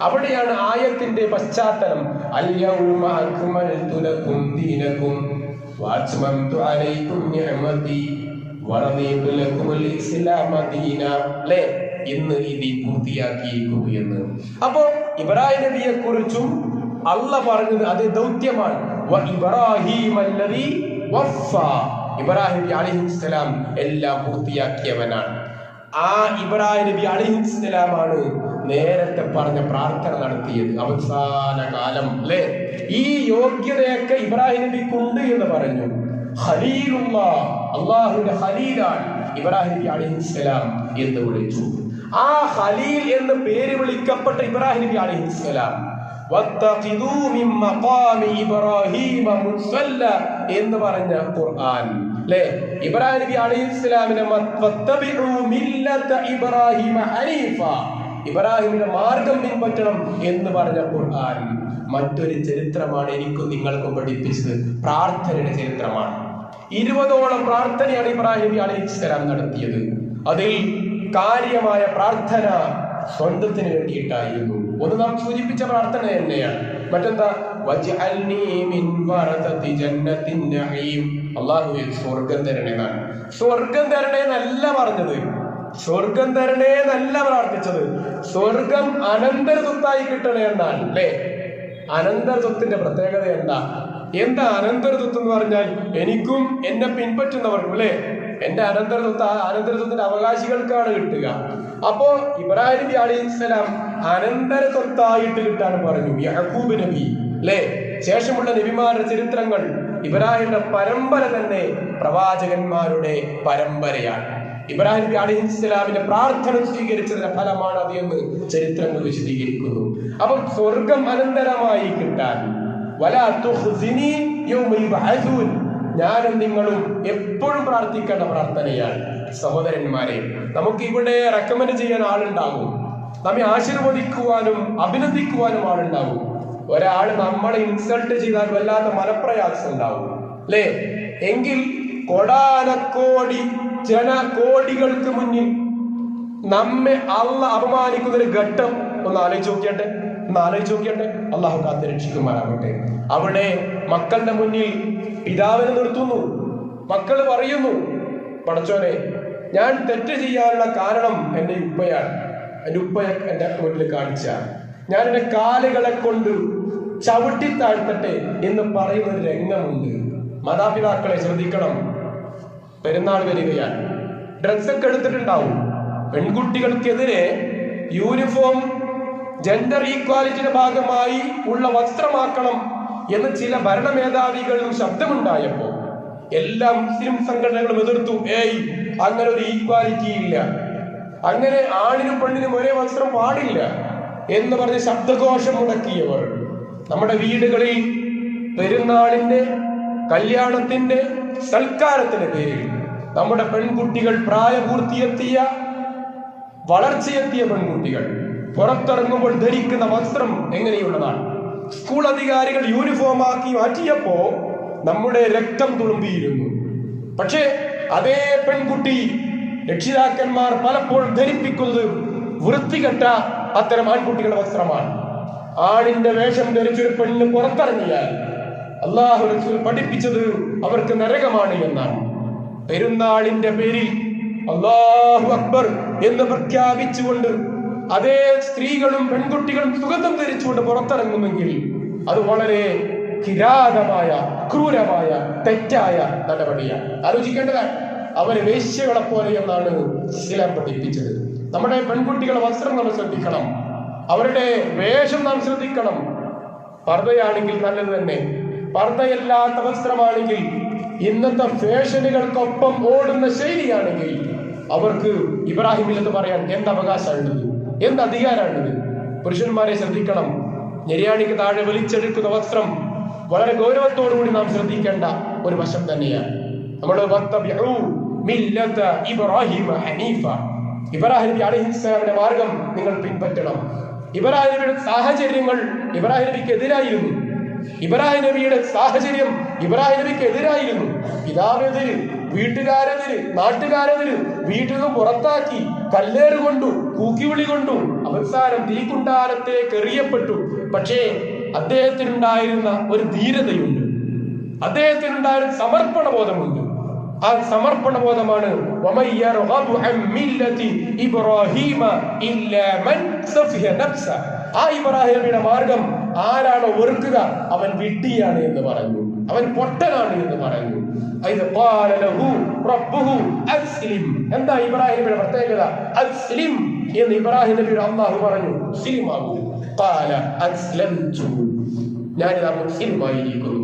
അവിടെയാണ് ആയത്തിന്റെ പശ്ചാത്തലം. അൽയൗമ അക്മൽതു ലക്കും ദീനക്കും വഅത്മംതു അലൈക്കും നിഅമതി വറദീതു ലക്കുൽ ഇസ്ലാമ ദീന. അല്ലേ, ഇന്ന് ഈ ദീൻ പൂർത്തിയാക്കിയിരിക്കുന്നു എന്ന്. അപ്പോ ഇബ്രാഹിം നബിയെ കുറിച്ചും അള്ളാഹ് പറഞ്ഞത് അത് ദൗത്യമാണ്. ഇബ്രാഹിം നബി അലൈഹിസ്സലാം എല്ലാം പൂർത്തിയാക്കിയവനാണ്. ആ ഇബ്രാഹിം നബി അലൈഹിസ്സലാമാണ് നേരത്തെ പറഞ്ഞ പ്രാർത്ഥന നടത്തിയത് അവസാന കാലം. അല്ലെ, ഈ യോഗ്യതയൊക്കെ ഇബ്രാഹിം നബിക്കുണ്ട് എന്ന് പറഞ്ഞു. ഖലീലുള്ളാഹ്, അല്ലാഹുവിന്റെ ഖലീലാണ് ഇബ്രാഹിം നബി അലൈഹിസ്സലാം എന്ന് വിളിച്ചു. ആ ഖലീൽ എന്ന് പേര് വിളിക്കപ്പെട്ട ഇബ്രാഹിം നബി അലൈഹിസ്സലാം വത്തഖിദൂ മിൻ മഖാമി ഇബ്രാഹീമ മുസല്ല എന്ന് പറഞ്ഞ ഖുർആൻ. അല്ലേ, ഇബ്രാഹിം നബി അലൈഹിസ്സലാമിനെ വത്തബിഉ മില്ലത ഇബ്രാഹീമ ഹനീഫ, ഇബ്രാഹിമിന്റെ മാർഗം പിൻപറ്റണം എന്ന് പറഞ്ഞ ഖുർആൻ. മറ്റൊരു ചരിത്രമാണ് എനിക്കും നിങ്ങൾക്കും പഠിപ്പിച്ചത്, പ്രാർത്ഥനയുടെ ചരിത്രമാണ്. 20ഓളം പ്രാർത്ഥനയാണ് ഇബ്രാഹിം നബി അലൈഹിസ്സലാം നടത്തിയത്. അതിൽ കാര്യമായ പ്രാർത്ഥന സ്വന്തത്തിന് വേണ്ടിയിട്ടായിരുന്നു. ഒന്ന് നാം സൂചിപ്പിച്ച പ്രാർത്ഥന തന്നെയാണ്. മറ്റെന്താ? വജ്അൽനീ മിൻ വറസതി ജന്നത്തിൻ നഈം, അല്ലാഹുവേ സ്വർഗ്ഗം തരണേ എന്നാണ്. സ്വർഗ്ഗം തരണേ എന്നല്ല പറഞ്ഞത്, സ്വർഗം തരണേ എന്നല്ല പ്രാർത്ഥിച്ചത്, സ്വർഗം അനന്തര സ്വത്തായി കിട്ടണേ എന്നാണ്. അല്ലേ, അനന്തര സ്വത്തിന്റെ പ്രത്യേകത എന്താ അനന്തര സ്വത്ത് എന്ന് പറഞ്ഞാൽ എനിക്കും എന്നെ പിൻപറ്റുന്നവർക്കും, അല്ലെ, എന്റെ അനന്തര സ്വത്തിന്റെ അവകാശികൾക്കാണ് കിട്ടുക. അപ്പോ ഇബ്രാഹിം നബി അലൈഹിസ്സലാം അനന്തര സ്വത്തായിട്ട് കിട്ടാൻ പറഞ്ഞു. യഅഖൂബ് നബി, അല്ലെ, ശേഷമുള്ള നബിമാരുടെ ചരിത്രങ്ങൾ ഇബ്രാഹിമിന്റെ പരമ്പര തന്നെ പ്രവാചകന്മാരുടെ പരമ്പരയാണ്. ഇബ്രാഹിം നബി അലൈഹിസ്സലാമിന്റെ പ്രാർത്ഥന സ്വീകരിച്ചതിന്റെ ഫലമാണ് അത് എന്ന് ചരിത്രങ്ങൾ വിശദീകരിക്കുന്നു. അപ്പം സ്വർഗം അനന്തരമായി കിട്ടാൻ വലാ തുഖ്സിനി യൗമ യുബ്അസൂൻ, ഞാനും നിങ്ങളും എപ്പോഴും പ്രാർത്ഥിക്കേണ്ട പ്രാർത്ഥനയാണ്. സഹോദരന്മാരെ, നമുക്ക് ഇവിടെ റെക്കമെൻഡ് ചെയ്യാൻ ആളുണ്ടാകും, നമ്മെ ആശീർവദിക്കുവാനും അഭിനന്ദിക്കുവാനും ആളുണ്ടാകും. ഒരാൾ നമ്മളെ ഇൻസൾട്ട് ചെയ്താൽ വല്ലാത്ത മനപ്രയാസം ഉണ്ടാവും, അല്ലേ? എങ്കിൽ കോടാനക്കോടി ജനകോടികൾക്ക് മുന്നിൽ നമ്മെ അള്ളാഹ് അപമാനിക്കുന്ന ഒരു ഘട്ടം ഒന്ന് ആലോചിച്ച് നോക്കിയട്ടെ. അള്ളാഹു കാത്ത് രക്ഷിക്കുമാറാകട്ടെ. അവിടെ മക്കളുടെ മുന്നിൽ പിതാവിനെ നിർത്തുന്നു. മക്കൾ പറയുന്നു, പടച്ചോനെ, ഞാൻ തെറ്റ് ചെയ്യാനുള്ള കാരണം എൻ്റെ ഉപ്പയാണ്, എൻ്റെ ഉപ്പയെ എൻ്റെ മുന്നിൽ കാണിച്ച, ഞാൻ എൻ്റെ കാലുകളെ കൊണ്ട് ചവിട്ടി താഴ്ത്തട്ടെ എന്ന് പറയുന്ന ഒരു രംഗമുണ്ട്. മാതാപിതാക്കളെ ശ്രദ്ധിക്കണം. പെരുന്നാൾ വരികയാണ്, ഡ്രസ്സൊക്കെ എടുത്തിട്ടുണ്ടാവും. പെൺകുട്ടികൾക്കെതിരെ യൂണിഫോം ജെൻഡർ ഈക്വാലിറ്റിയുടെ ഭാഗമായി ഉള്ള വസ്ത്രമാക്കണം എന്ന് ചില ഭരണ മേധാവികളിലും ശബ്ദമുണ്ടായപ്പോ എല്ലാ മുസ്ലിം സംഘടനകളും എതിർത്തു. അങ്ങനെ ഒരു ഈക്വാലിറ്റി ഇല്ല, അങ്ങനെ ആണിനും പെണ്ണിനും ഒരേ വസ്ത്രം പാടില്ല എന്ന് പറഞ്ഞ് ശബ്ദഘോഷം മുടക്കിയവർ നമ്മുടെ വീടുകളിൽ പെരുന്നാളിന്റെ, കല്യാണത്തിന്റെ, സൽക്കാരത്തിന്റെ പേരിൽ നമ്മുടെ പെൺകുട്ടികൾ, പ്രായപൂർത്തിയെത്തിയ, വളർച്ചയെത്തിയ പെൺകുട്ടികൾ പുറത്തിറങ്ങുമ്പോൾ ധരിക്കുന്ന വസ്ത്രം എങ്ങനെയുള്ളതാണ്? സ്കൂൾ അധികാരികൾ യൂണിഫോം ആക്കി മാറ്റിയപ്പോ നമ്മുടെ രക്തം തുളുമ്പിയിരുന്നു. പക്ഷേ അതേ പെൺകുട്ടി രക്ഷിതാക്കന്മാർ പലപ്പോഴും ധരിപ്പിക്കുന്നത് വൃത്തികെട്ട അത്തരം ആൺകുട്ടികളുടെ വസ്ത്രമാണ്. ആണിന്റെ വേഷം ധരിച്ചൊരു പെണ്ണ് പുറത്തിറങ്ങിയാൽ അല്ലാഹു റസൂൽ പഠിപ്പിച്ചത് അവർക്ക് നരകമാണ് എന്നാണ്. പെരുന്നാളിന്റെ പേരിൽ അല്ലാഹു അക്ബർ എന്ന് പ്രഖ്യാപിച്ചുകൊണ്ട് അതേ സ്ത്രീകളും പെൺകുട്ടികളും സുഗന്ധം ധരിച്ചുകൊണ്ട് പുറത്തിറങ്ങുമെങ്കിൽ അത് വളരെ കിരാതമായ ക്രൂരമായ തെറ്റായ നടപടിയാണ്. ആലോചിക്കേണ്ടതാണ്. അവരെ വേശ്യകളെ പോലെ എന്നാണ് ഇസ്ലാം പഠിപ്പിച്ചത്. നമ്മുടെ പെൺകുട്ടികളുടെ വസ്ത്രം നമ്മൾ ശ്രദ്ധിക്കണം, അവരുടെ വേഷം നാം ശ്രദ്ധിക്കണം. പർദ്ദയാണെങ്കിൽ നല്ലത് തന്നെ. പർദ്ദയല്ലാത്ത വസ്ത്രമാണെങ്കിൽ, ഇന്നത്തെ ഫാഷനുകൾക്കൊപ്പം ഓടുന്ന ശൈലിയാണെങ്കിൽ അവർക്ക് ഇബ്രാഹിമിൽ എന്ന് പറയാൻ എന്ത് അവകാശമാണുള്ളത്, എന്ത് അധികാരമാണുള്ളത്? പുരുഷന്മാരെ ശ്രദ്ധിക്കണം. നിര്യാണിക്ക് താഴെ വലിച്ചെടുക്കുന്ന വസ്ത്രം വളരെ ഗൗരവത്തോടുകൂടി നാം ശ്രദ്ധിക്കേണ്ട ഒരു വശം തന്നെയാണ്. നമ്മൾ ഇബ്രാഹിം നബി അലൈഹിസ്സലാമിന്റെ മാർഗം നിങ്ങൾ പിൻപറ്റണം. ഇബ്രാഹിം നബിയുടെ സാഹചര്യങ്ങൾ ഇബ്രാഹിം നബിക്ക് എതിരായിരുന്നു. ഇബ്രാഹിം നബിയുടെ സാഹചര്യം ഇബ്രാഹിം നബിക്ക് എതിരായിരുന്നു. പിതാവെതിര്, വീട്ടുകാരെതിര്, നാട്ടുകാരെതിര്, വീട്ടിൽ നിന്ന് പുറത്താക്കി, കല്ലേറ് കൊണ്ടു, കൂക്കിവിളി കൊണ്ടു, അവസാനം തീക്കുണ്ടാരത്തേക്ക് എറിയപ്പെട്ടു. പക്ഷേ അദ്ദേഹത്തിനുണ്ടായിരുന്ന ഒരു ധീരതയുണ്ട്, അദ്ദേഹത്തിനുണ്ടായിരുന്ന സമർപ്പണ ബോധമുണ്ട്. ആ സമർപ്പണ ബോധമാണ് ആ ഇബ്രാഹിം നബിയുടെ മാർഗം ആരാണോ വെറുക്കുക അവൻ വിഡ്ഢിയാണ് എന്ന് പറഞ്ഞു, അവൻ പൊട്ടനാണ് എന്ന് പറഞ്ഞു. എന്താ ഇബ്രാഹിം നബിയുടെ പ്രത്യേകത? അസ്ലിം എന്ന് ഇബ്രാഹിം നബിയുടെ അല്ലാഹു പറഞ്ഞു, മുസ്ലിമാകൂ. ഖാല അസ്ലംതു, ഞാനിതാ മുസ്ലിമായിരിക്കുന്നു.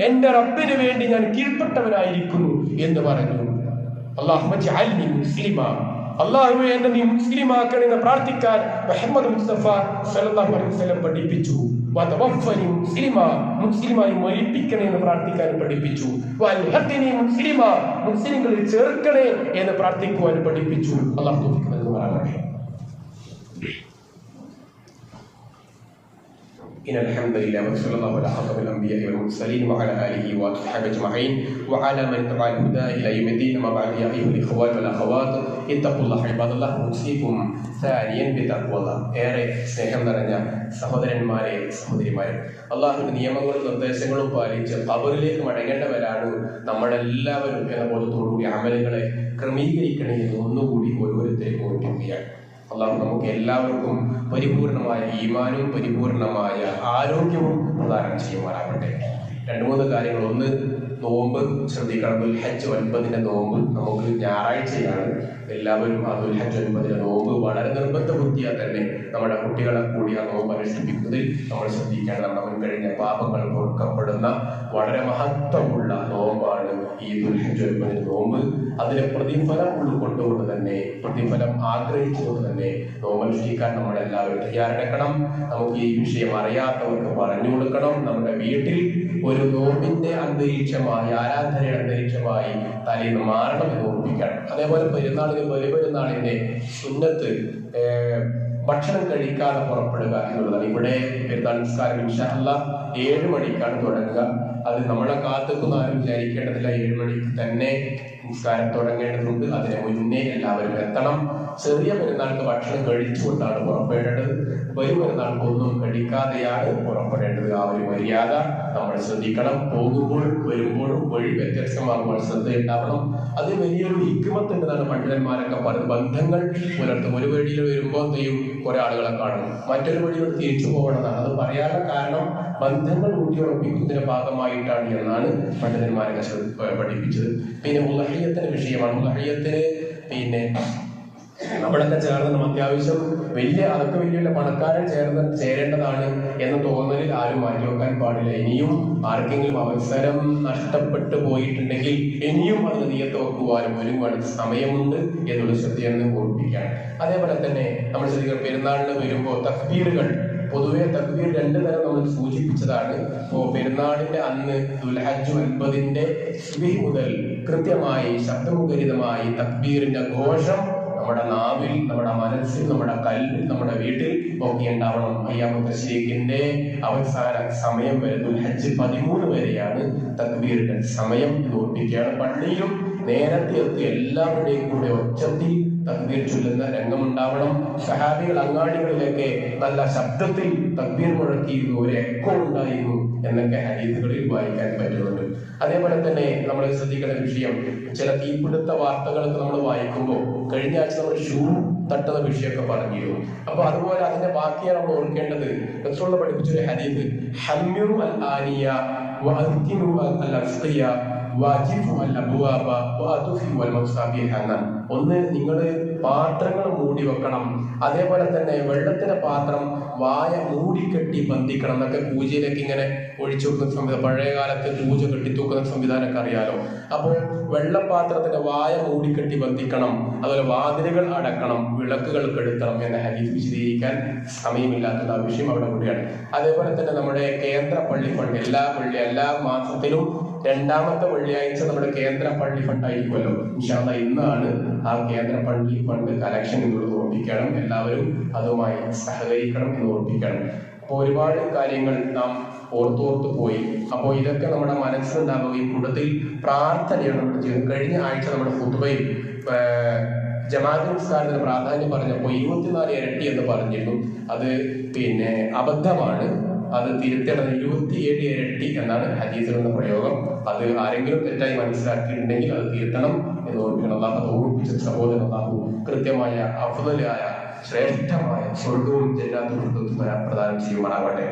എന്റെ റബ്ബിന് വേണ്ടി ഞാൻ കീഴ്പ്പെട്ടവനായിരിക്കുന്നു എന്ന് പറഞ്ഞു. അല്ലാഹുവേ എന്നെ നീ മുസ്ലിമാക്കണമെന്ന് പ്രാർത്ഥിക്കാൻ മുഹമ്മദ് മുസ്തഫ സല്ലല്ലാഹു അലൈഹി വസല്ലം പഠിപ്പിച്ചു. മുസ്ലിമായി മരിപ്പിക്കണേ എന്ന് പ്രാർത്ഥിക്കാൻ പഠിപ്പിച്ചു. മുസ്ലിങ്ങളിൽ ചേർക്കണേ എന്ന് പ്രാർത്ഥിക്കുവാൻ പഠിപ്പിച്ചു. അല്ലാഹു തൗഫീഖ് നൽകുമാറാകട്ടെ. إن الحمد لله وصلى الله على خاتم الأنبياء والمرسلين وعلى آله وصحبه أجمعين وعلى من تبع الهدى إلى يوم الدين. أما بعد يا أيها الإخوان والأخوات اتقوا الله عباد الله أوصيكم ثانيا بتقوى الله. ഏറെ സ്നേഹം നിറഞ്ഞ സഹോദരന്മാരെ സഹോദരിമാരെ, അള്ളാഹുവിന്റെ നിയമങ്ങളും നിർദ്ദേശങ്ങളും പാലിച്ച് ഖബറിലേക്ക് മടങ്ങേണ്ടവരാണ് നമ്മളെല്ലാവരും എന്ന ബോധത്തോടുകൂടി അമലുകളെ ക്രമീകരിക്കണേ എന്ന് ഒന്നുകൂടി ഓരോരുത്തരെയും ഓർമ്മിക്കുകയാണ്. അള്ളാഹു നമുക്ക് എല്ലാവർക്കും പരിപൂർണമായ ഈമാനും പരിപൂർണമായ ആരോഗ്യവും പ്രദാനം ചെയ്യുവാനാകട്ടെ. 2-3 കാര്യങ്ങൾ. ഒന്ന്, നോമ്പ് ശ്രദ്ധിക്കണം. ദുൽഹജ്ജ് 9 നോമ്പ് നമുക്ക് ഞായറാഴ്ചയാണ്. എല്ലാവരും ആ ദുൽഹജ്ജ് 9 നോമ്പ് വളരെ നിർബന്ധ ബുദ്ധിയാൽ തന്നെ നമ്മുടെ കുട്ടികളെ കൂടി ആ നോമ്പ് അനുഷ്ഠിപ്പിക്കുന്നതിൽ നമ്മൾ ശ്രദ്ധിക്കേണ്ടതാണ്. നമ്മൾ കഴിഞ്ഞ പാപങ്ങൾ പൊറുക്കപ്പെടുന്ന വളരെ മഹത്വമുള്ള നോമ്പാണ് ഈ ദുൽഹജ്ജ് 9 നോമ്പ്. അതിലെ പ്രതിഫലം ഉൾക്കൊണ്ടുകൊണ്ട് തന്നെ, പ്രതിഫലം ആഗ്രഹിച്ചുകൊണ്ട് തന്നെ നോമ്പ് അനുഷ്ഠിക്കാൻ നമ്മളെല്ലാവരും തയ്യാറെടുക്കണം. നമുക്ക് ഈ വിഷയം അറിയാത്തവർക്ക് പറഞ്ഞു കൊടുക്കണം. നമ്മുടെ വീട്ടിൽ ഒരു നോമ്പിന്റെ അന്തരീക്ഷമായി, ആരാധനയുടെ അന്തരീക്ഷമായി തലേന്ന് മാറണം എന്ന് ഓർമ്മിക്കണം. അതേപോലെ പെരുന്നാളിന്, ബലിപെരുന്നാളിന്റെ സുന്നത്ത് ഭക്ഷണം കഴിക്കാതെ പുറപ്പെടുക എന്നുള്ളതാണ്. ഇവിടെ പെരുന്നാൾ നിസ്കാരം ഇൻഷാ അല്ലാഹ് 7 മണിക്കാണ് തുടങ്ങുക. അത് നമ്മളെ കാത്തുക്കുന്ന ആരും വിചാരിക്കേണ്ടതില്ല. 7 മണിക്ക് തന്നെ നിസ്കാരം തുടങ്ങേണ്ടതുണ്ട്. അതിന് മുന്നേ എല്ലാവരും എത്തണം. ചെറിയ പെരുന്നാൾക്ക് ഭക്ഷണം കഴിച്ചുകൊണ്ടാണ് പുറപ്പെടേണ്ടത്. വലിയ പെരുന്നാൾക്ക് ഒന്നും കഴിക്കാതെയാണ് പുറപ്പെടേണ്ടത്. ആ ഒരു മര്യാദ നമ്മൾ ശ്രദ്ധിക്കണം. പോകുമ്പോഴും വരുമ്പോഴും വഴി വ്യത്യസ്തമാകുമ്പോൾ ശ്രദ്ധയുണ്ടാവണം. അത് വലിയൊരു ഹിക്മത്ത് ഉണ്ടെന്നാണ് പണ്ഡിതന്മാരൊക്കെ പറയുന്നത്. ബന്ധങ്ങൾ പുലർത്തും. ഒരു വഴിയിൽ വരുമ്പോൾ എന്തെയും കുറെ ആളുകളെ കാണും, മറ്റൊരു വഴിയോട് തിരിച്ചു പോകണമെന്നാണ്. അത് പറയാനുള്ള കാരണം ബന്ധങ്ങൾ ഊട്ടിയുറപ്പിക്കുന്നതിന്റെ ഭാഗമായിട്ടാണ് എന്നാണ് പണ്ഡിതന്മാരൊക്കെ പഠിപ്പിച്ചത്. പിന്നെ ഉളഹിയത്തിന്റെ വിഷയമാണ്. ഉളഹിയത്തിന് പിന്നെ നമ്മളൊക്കെ ചേർന്ന് അത്യാവശ്യം അതൊക്കെ വലിയ പണക്കാരൻ ചേരേണ്ടതാണ് എന്ന തോന്നലിൽ ആരും മാറ്റിവെക്കാൻ പാടില്ല. ഇനിയും ആർക്കെങ്കിലും അവസരം നഷ്ടപ്പെട്ടു പോയിട്ടുണ്ടെങ്കിൽ ഇനിയും അതിന് നിയത്ത് വെക്കുവാനും ഒരുപാട് സമയമുണ്ട് എന്നുള്ള ശ്രദ്ധയെന്ന് ഓർമ്മിപ്പിക്കുകയാണ്. അതേപോലെ തന്നെ നമ്മൾ ശ്രദ്ധിക്കുക, പെരുന്നാളിന് വരുമ്പോൾ തക്ബീറുകൾ, പൊതുവെ തക്ബീർ 2 തരം നമ്മൾ സൂചിപ്പിച്ചതാണ്. പെരുന്നാളിന്റെ അന്ന് ദുൽഹജ്ജ് 9 സുബഹി മുതൽ കൃത്യമായി ശബ്ദമുഖരിതമായി തക്ബീറിന്റെ ഘോഷം നമ്മുടെ നാവിൽ, നമ്മുടെ മനസ്സിൽ, നമ്മുടെ കൽവിൽ, നമ്മുടെ വീട്ടിൽ ഒക്കെ ഉണ്ടാവണം. അയ്യാമു തശ്രീഖിന്റെ അവസാന സമയം വരെ, ദുൽഹജ്ജ് 13 വരെയാണ് തക്ബീറിന്റെ സമയം. ഓർപ്പിക്കുകയാണ്. പള്ളിയിലും നേരത്തെ എത്തി എല്ലാവരുടെയും കൂടെ ഒച്ചത്തിൽ തക്ബീർ ചൊല്ലുന്ന രംഗമുണ്ടാവണം. സഹാബികൾ അങ്ങാടികളിലേക്ക് നല്ല ശബ്ദത്തിൽ തക്ബീർ മുഴക്കിയിരുന്നു, ഒരു എക്കോ ഉണ്ടായിരുന്നു എന്നൊക്കെ ഹദീസുകളിൽ വായിക്കാൻ പറ്റുന്നുണ്ട്. അതേപോലെ തന്നെ നമ്മൾ ശ്രദ്ധിക്കേണ്ട വിഷയം, ചില തീപിടുത്ത വാർത്തകളൊക്കെ നമ്മൾ വായിക്കുമ്പോൾ കഴിഞ്ഞ ആഴ്ച നമ്മൾ ഷൂ തട്ടുന്ന വിഷയമൊക്കെ പറഞ്ഞിരുന്നു. അപ്പൊ അതുപോലെ അതിന്റെ ബാക്കിയാണ് നമ്മൾ ഓർക്കേണ്ടത്. റസൂൽ പഠിപ്പിച്ചൊരു ഹദീസ്, ഹമ്മിറു അൽ ആനിയ വഅദ്കിനു അൽ അസ്ഖിയ വഅജിഫു അൽ അബ്വാബ വഅതുഫി വൽ മസാബിഹ. ഒന്ന്, നിങ്ങൾ പാത്രങ്ങൾ മൂടി വെക്കണം, അതേപോലെ തന്നെ വെള്ളത്തിന്റെ പാത്രം വായ മൂടിക്കെട്ടി ബന്ധിക്കണം എന്നൊക്കെ പൂജയിലേക്ക് ഇങ്ങനെ ഒഴിച്ചു വെക്കുന്ന സംവിധാനം, പഴയ കാലത്ത് പൂജ കെട്ടിത്തൂക്കുന്ന സംവിധാനമൊക്കെ അറിയാലോ. അപ്പോൾ വെള്ളപാത്രത്തിന്റെ വായ മൂടിക്കെട്ടി ബന്ധിക്കണം, അതുപോലെ വാതിലുകൾ അടക്കണം, വിളക്കുകൾ കെടുത്തണം എന്ന ഹദീസ് വിശദീകരിക്കാൻ സമയമില്ലാത്തത് ആ വിഷയം അവിടെ കൂടിയാണ്. അതേപോലെ തന്നെ നമ്മുടെ കേന്ദ്ര പള്ളി ഫണ്ട് എല്ലാ മാസത്തിലും രണ്ടാമത്തെ വെള്ളിയാഴ്ച നമ്മുടെ കേന്ദ്ര പള്ളി ഫണ്ട് ആയിരിക്കുമല്ലോ. ഇൻഷാ അല്ലാഹ് ഇന്നാണ് ആ കേന്ദ്ര പള്ളി ഫണ്ട് കളക്ഷൻ എന്നുള്ളത് ഓർപ്പിക്കണം. എല്ലാവരും അതുമായി സഹകരിക്കണം എന്ന് ഓർപ്പിക്കണം. അപ്പോൾ ഒരുപാട് കാര്യങ്ങൾ നാം ഓർത്തോർത്ത് പോയി. അപ്പോൾ ഇതൊക്കെ നമ്മുടെ മനസ്സിലുണ്ടാവുകയും കൂടുതൽ പ്രാർത്ഥനയാണ് നമ്മൾ ചെയ്യുന്നത്. കഴിഞ്ഞ ആഴ്ച നമ്മുടെ ഖുതുബയിൽ ജമാഅത്ത് നിസ്കാരത്തിന് പ്രാധാന്യം പറഞ്ഞപ്പോൾ 24 ഇരട്ടി എന്ന് പറഞ്ഞിരുന്നു. അത് അബദ്ധമാണ്. അത് തിരുത്തേണ്ടത് 27 ഇരട്ടി എന്നാണ് ഹദീസിൽ എന്ന പ്രയോഗം. അത് ആരെങ്കിലും തെറ്റായി മനസ്സിലാക്കിയിട്ടുണ്ടെങ്കിൽ അത് തിരുത്തണം എന്ന് ഓർമ്മിക്കണം. അല്ലാഹു അത് ഓർമ്മിച്ച സഹോദരൻ അല്ലാഹു കൃത്യമായ അഫ്ളലായ ശ്രേഷ്ഠമായ സ്വർഗവും ജന്നാത്തുൽ പ്രദാനം ചെയ്യുമാറാവട്ടെ.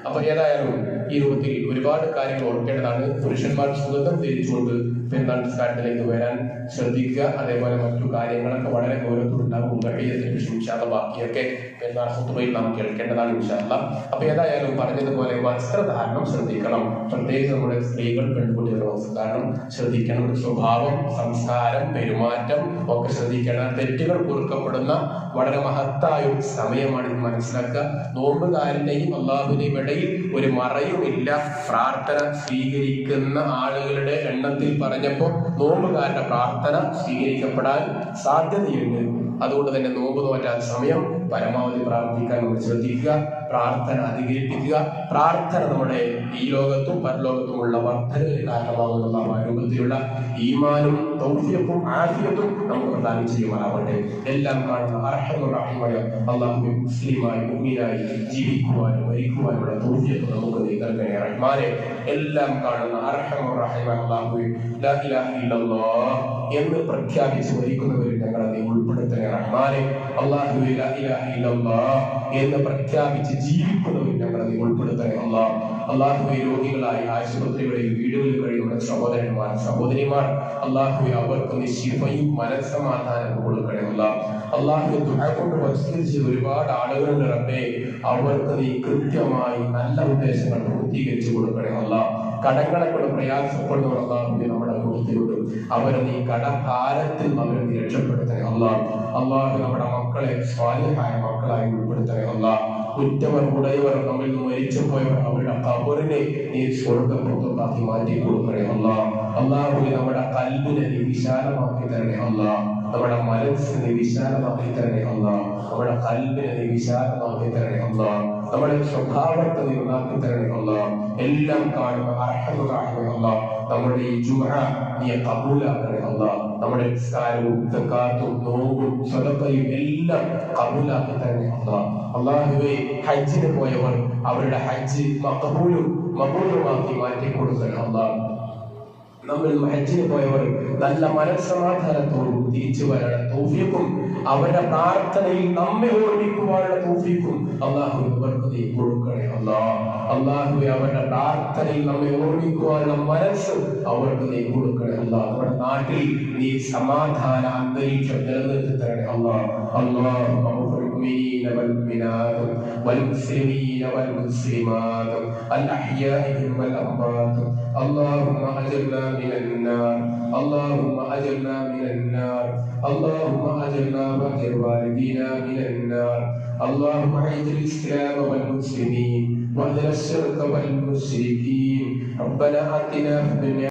അപ്പൊ ഏതായാലും ഈ രൂപത്തിൽ ഒരുപാട് കാര്യങ്ങൾ ഓർക്കേണ്ടതാണ്. പുരുഷന്മാർ സുഗന്ധം ധരിച്ചുകൊണ്ട് പെരുന്നാൾ നിസ്കാരത്തിലേക്ക് വരാൻ ശ്രദ്ധിക്കുക. അതേപോലെ മറ്റു കാര്യങ്ങളൊക്കെ വളരെ ഗൗരവത്തിലുണ്ടാകും. ബാക്കിയൊക്കെ പെരുന്നാൾ ഖുതുബയിൽ നാം കേൾക്കേണ്ടതാണ് ഇൻഷാ അല്ലാഹ്. അപ്പൊ ഏതായാലും പറഞ്ഞതുപോലെ വസ്ത്രധാരണം ശ്രദ്ധിക്കണം. പ്രത്യേകിച്ച് നമ്മുടെ സ്ത്രീകൾ, പെൺകുട്ടികളുടെ വസ്ത്രധാരണം ശ്രദ്ധിക്കണം. സ്വഭാവം, സംസ്കാരം, പെരുമാറ്റം ഒക്കെ ശ്രദ്ധിക്കണം. തെറ്റുകൾ പൊറുക്കപ്പെടുന്ന വളരെ മഹത്തായ ഒരു സമയമാണ് ഇത് മനസ്സിലാക്കുക. നോമ്പുകാരന്റെയും അള്ളാഹുവിന്റെയും ഇടയിൽ ഒരു മറയുമില്ല. പ്രാർത്ഥന സ്വീകരിക്കുന്ന ആളുകളുടെ എണ്ണത്തിൽ പറഞ്ഞപ്പോൾ നോമ്പുകാരുടെ പ്രാർത്ഥന സ്വീകരിക്കപ്പെടാൻ സാധ്യതയുണ്ട്. അതുകൊണ്ട് തന്നെ നോമ്പ് നോറ്റാൻ സമയം പരമാവധി പ്രാർത്ഥിക്കാൻ നമ്മൾ ശ്രദ്ധിക്കുക. പ്രാർത്ഥന അധികരിപ്പിക്കുക. പ്രാർത്ഥന നമ്മുടെ ഈ ലോകത്തും പരലോകത്തുമുള്ള വർദ്ധനവിന് കാരണമാകുന്ന രൂപത്തിലുള്ള ഈമാനും തൗഫീഖും ആഫിയത്തും നമുക്ക് പ്രദാനം ചെയ്യുമാറാവട്ടെ. എല്ലാം കാണുന്ന അർഹമുർ റഹീമായ അല്ലാഹുവേ, മുസ്ലിമായി മുഅ്മിനായി ജീവിക്കുവാനും മരിക്കുവാനുള്ള തൗഫീഖ് നമുക്ക് നൽകണേ റഹ്മാനെ. എല്ലാം കാണുന്ന അർഹമുർ റഹീമായ അല്ലാഹുവേ, ലാ ഇലാഹ ഇല്ലല്ലാഹ് എന്ന് പ്രഖ്യാപിച്ച് മരിക്കുന്നവരിൽ ഞങ്ങളെ നീ ഉൾപ്പെടുത്തണേ റഹ്മാനെ. അല്ലാഹുവേ, ലാ ഇലാഹ ഇല്ലല്ലാഹ് എന്ന് പ്രഖ്യാപിച്ച് ജീവിക്കുന്നവരിൽ ഞങ്ങളെ നീ ഉൾപ്പെടുത്തണേ അല്ലാഹ്. അല്ലാഹുവേ, രോഗികളായി ആശുപത്രികളിൽ വീടുകളിൽ കഴിയുന്ന സഹോദരന്മാർ സഹോദരിമാർ, അല്ലാഹുവേ, അവർക്ക് നീ ശിഫയും മനസ്സമാധാനവും കൊടുക്കണേ അല്ലാഹ്. അല്ലാഹുവേ, ദുആ കൊണ്ട് വസീയത്ത് ചെയ്ത ഒരുപാട് ആളുകളുണ്ട് റബ്ബേ, അവർക്ക് നീ കൃത്യമായി നല്ല ഉദ്ദേശങ്ങൾ പൂർത്തീകരിച്ചു കൊടുക്കണേ അല്ലാഹ്. കടങ്ങളെ കൊണ്ട് പ്രയാസപ്പെടുന്നവർ അല്ലാഹുവേ നമ്മുടെ കൂട്ടത്തിലുണ്ട്. അവരെ നീ കടഭാരത്തിൽ അവരെ നീ രക്ഷപ്പെടുത്തണേ അല്ലാഹ്. അല്ലാഹു നമ്മുടെ മക്കളെ സ്വാലിഹായ മക്കളായി ഉൾപ്പെടുത്തണേ അല്ലാഹ്. ഉറ്റവർ ഉടയവർ നമ്മിൽ നിന്ന് മരിച്ചു പോയവർ അവരുടെ ഖബറിനെ നീ സ്വർഗ്ഗപ്രദമാക്കി മാറ്റി കൊടുക്കണേ അല്ലാഹ്. അല്ലാഹുവേ, നമ്മുടെ ഖൽബിനെ നീ വിശാലമാക്കി തരണേ അല്ലാഹ്. നമ്മുടെ മനസ്സിനെ വിശാലമാക്കി തരണേ അല്ലാഹ്. നമ്മുടെ ഖൽബിനെ നീ വിശാലമാക്കി തരണേ അല്ലാഹ്. നമ്മുടെ സ്വഭാവത്തെ നീ നന്നാക്കി തരണേ അല്ലാഹ്. എല്ലാം കാണുന്ന അർഹമുർ റഹീമായ അല്ലാഹ്, നമ്മുടെ ഈ ജുമുഅ നീ ഖബൂലാക്കണേ അല്ലാഹ്. നമ്മുടെ നിസ്കാരവും സകാത്തും നോമ്പും സദഖയും എല്ലാം ഖബൂലാക്കി തരണേ അല്ലാഹ്. അല്ലാഹുവേ, ഹജ്ജിന് പോയവർ അവരുടെ ഹജ്ജ് മഖബൂലുമാക്കി മാറ്റി കൊടുക്കണേ അല്ലാഹ്. നമ്മൾ ഹജ്ജിന് പോയവർ നല്ല മനസ്സമാധാനത്തോടും തിരിച്ചു വരാനുള്ള തൗഫീഖും അവരുടെ പ്രാർത്ഥനയിൽ നമ്മെ ഓർമ്മിക്കുവാനുള്ള തൗഫീഖും അല്ലാഹു അവർക്ക് നീ കൊടുക്കണേ അല്ലാഹ്. അല്ലാഹുവേ, അവരുടെ പ്രാർത്ഥനയിൽ നമ്മെ ഓർമ്മിക്കുവാനുള്ള മനസ്സ് അവർക്ക് നീ കൊടുക്കണേ അല്ലാഹ്. നമ്മുടെ നാട്ടിൽ നീ സമാധാന അന്തരീക്ഷം നിലനിർത്തി തരണേ അല്ലാഹ്. അല്ലാഹുമ്മ المؤمنين والمؤمنات والمسلمين والمسلمات الأحياء والأموات اللهم أجرنا من النار اللهم أجرنا من النار اللهم أجرنا وأجر والدينا من النار اللهم أعز الإسلام والمسلمين وأذل الشرك والمشركين ربنا آتنا في الدنيا